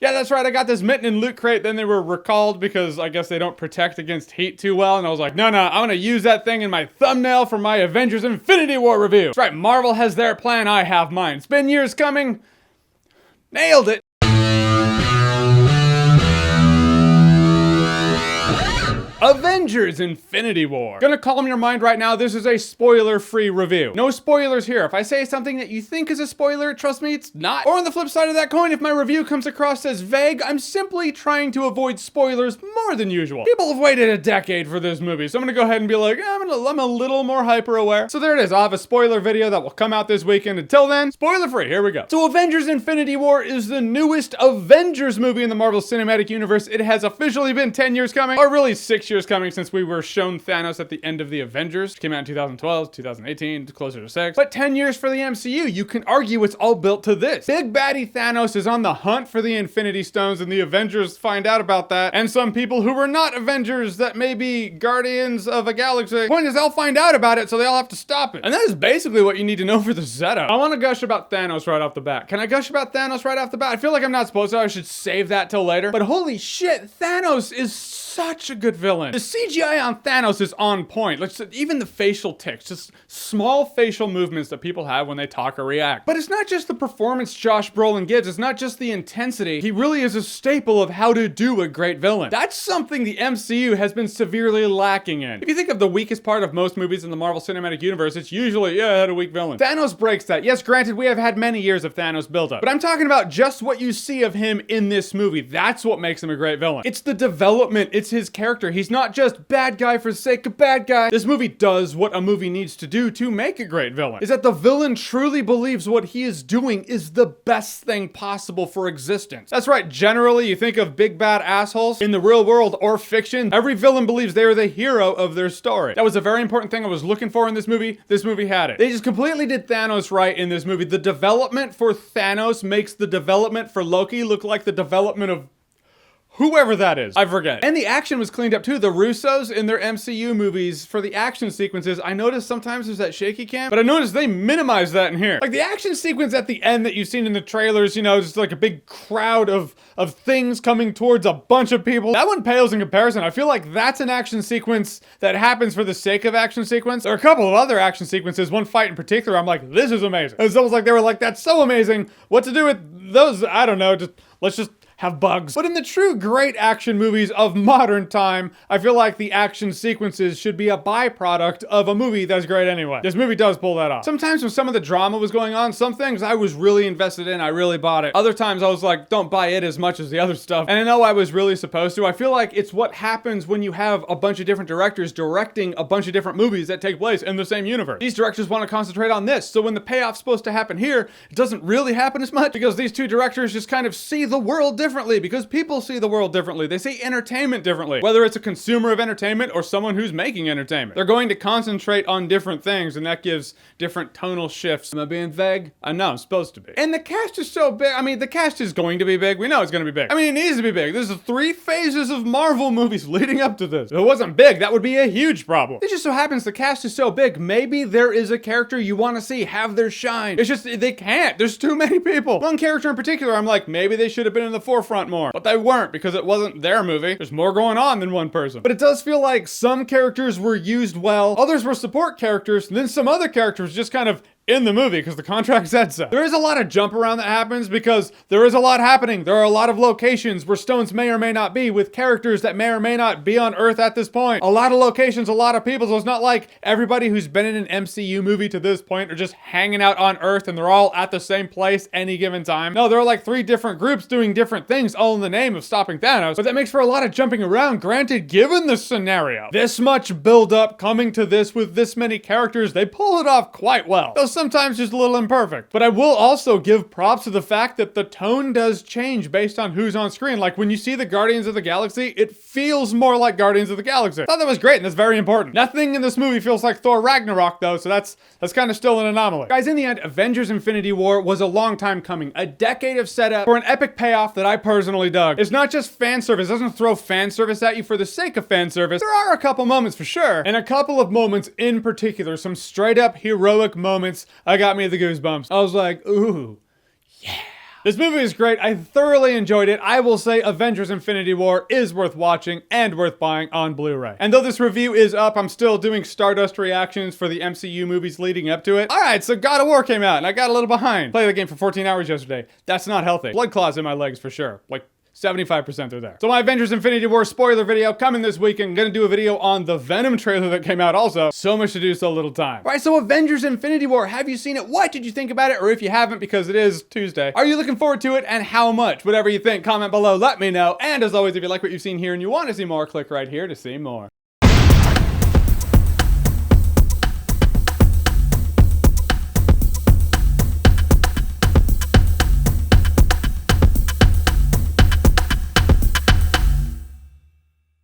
Yeah, that's right, I got this mitten and loot crate, then they were recalled because I guess they don't protect against heat too well, and I was like, no, I'm gonna use that thing in my thumbnail for my Avengers Infinity War review. That's right, Marvel has their plan, I have mine. It's been years coming. Nailed it. Avengers Infinity War. Gonna calm your mind right now, this is a spoiler-free review. No spoilers here. If I say something that you think is a spoiler, trust me, it's not. Or on the flip side of that coin, if my review comes across as vague, I'm simply trying to avoid spoilers more than usual. People have waited a decade for this movie, so I'm gonna go ahead and be like, I'm a little more hyper-aware. So there it is, I'll have a spoiler video that will come out this weekend. Until then, spoiler-free, here we go. So Avengers Infinity War is the newest Avengers movie in the Marvel Cinematic Universe. It has officially been 10 years coming, or really 6 years coming since we were shown Thanos at the end of the Avengers. It came out in 2012, 2018, closer to 6. But 10 years for the MCU, you can argue it's all built to this. Big baddie Thanos is on the hunt for the Infinity Stones and the Avengers find out about that. And some people who were not Avengers that may be Guardians of a Galaxy. The point is they'll find out about it, so they all have to stop it. And that is basically what you need to know for the setup. I want to gush about Thanos right off the bat. Can I gush about Thanos right off the bat? I feel like I'm not supposed to. I should save that till later. But holy shit, Thanos is such a good villain. The CGI on Thanos is on point. Like, even the facial tics, just small facial movements that people have when they talk or react. But it's not just the performance Josh Brolin gives. It's not just the intensity. He really is a staple of how to do a great villain. That's something the MCU has been severely lacking in. If you think of the weakest part of most movies in the Marvel Cinematic Universe, it's usually, yeah, it had a weak villain. Thanos breaks that. Yes, granted, we have had many years of Thanos build-up. But I'm talking about just what you see of him in this movie. That's what makes him a great villain. It's the development. It's his character. He's not just bad guy for the sake of bad guy. This movie does what a movie needs to do to make a great villain. Is that the villain truly believes what he is doing is the best thing possible for existence. That's right, generally you think of big bad assholes in the real world or fiction. Every villain believes they are the hero of their story. That was a very important thing I was looking for in this movie. This movie had it. They just completely did Thanos right in this movie. The development for Thanos makes the development for Loki look like the development of whoever that is. I forget. And the action was cleaned up too. The Russos in their MCU movies, for the action sequences, I noticed sometimes there's that shaky cam, but I noticed they minimized that in here. Like the action sequence at the end that you've seen in the trailers, you know, just like a big crowd of things coming towards a bunch of people. That one pales in comparison. I feel like that's an action sequence that happens for the sake of action sequence. There are a couple of other action sequences, one fight in particular, I'm like, this is amazing. It's almost like they were like, that's so amazing. What to do with those? I don't know. Let's just have bugs. But in the true great action movies of modern time, I feel like the action sequences should be a byproduct of a movie that's great anyway. This movie does pull that off. Sometimes when some of the drama was going on, some things I was really invested in, I really bought it. Other times I was like, don't buy it as much as the other stuff. And I know I was really supposed to. I feel like it's what happens when you have a bunch of different directors directing a bunch of different movies that take place in the same universe. These directors want to concentrate on this, so when the payoff's supposed to happen here, it doesn't really happen as much because these two directors just kind of see the world differently because people see the world differently. They see entertainment differently. Whether it's a consumer of entertainment or someone who's making entertainment. They're going to concentrate on different things and that gives different tonal shifts. Am I being vague? I know, I'm supposed to be. And the cast is so big. I mean, the cast is going to be big. We know it's going to be big. I mean, it needs to be big. There's 3 phases of Marvel movies leading up to this. If it wasn't big, that would be a huge problem. It just so happens the cast is so big. Maybe there is a character you want to see have their shine. It's just, they can't. There's too many people. One character in particular, I'm like, maybe they should have been in the forefront more. But they weren't because it wasn't their movie. There's more going on than one person. But it does feel like some characters were used well, others were support characters, and then some other characters just kind of in the movie because the contract said so. There is a lot of jump around that happens because there is a lot happening. There are a lot of locations where stones may or may not be with characters that may or may not be on Earth at this point. A lot of locations, a lot of people, so it's not like everybody who's been in an MCU movie to this point are just hanging out on Earth and they're all at the same place any given time. No, there are like 3 different groups doing different things all in the name of stopping Thanos, but that makes for a lot of jumping around. Granted, given the scenario, this much build up coming to this with this many characters, they pull it off quite well. Though sometimes just a little imperfect. But I will also give props to the fact that the tone does change based on who's on screen. Like when you see the Guardians of the Galaxy, it feels more like Guardians of the Galaxy. I thought that was great and that's very important. Nothing in this movie feels like Thor Ragnarok though, so that's kind of still an anomaly. Guys, in the end, Avengers Infinity War was a long time coming. A decade of setup for an epic payoff that I personally dug. It's not just fan service. It doesn't throw fan service at you for the sake of fan service. There are a couple moments for sure, and a couple of moments in particular, some straight up heroic moments, got me the goosebumps. I was like, ooh, yeah. This movie is great. I thoroughly enjoyed it. I will say Avengers Infinity War is worth watching and worth buying on Blu-ray. And though this review is up, I'm still doing Stardust reactions for the MCU movies leading up to it. All right, so God of War came out and I got a little behind. Played the game for 14 hours yesterday. That's not healthy. Blood clots in my legs for sure. Like 75% are there. So my Avengers Infinity War spoiler video coming this week, and gonna do a video on the Venom trailer that came out also. So much to do, so little time. All right, so Avengers Infinity War, have you seen it? What did you think about it? Or if you haven't, because it is Tuesday, are you looking forward to it, and how much? Whatever you think, comment below, let me know. And as always, if you like what you've seen here and you want to see more, click right here to see more.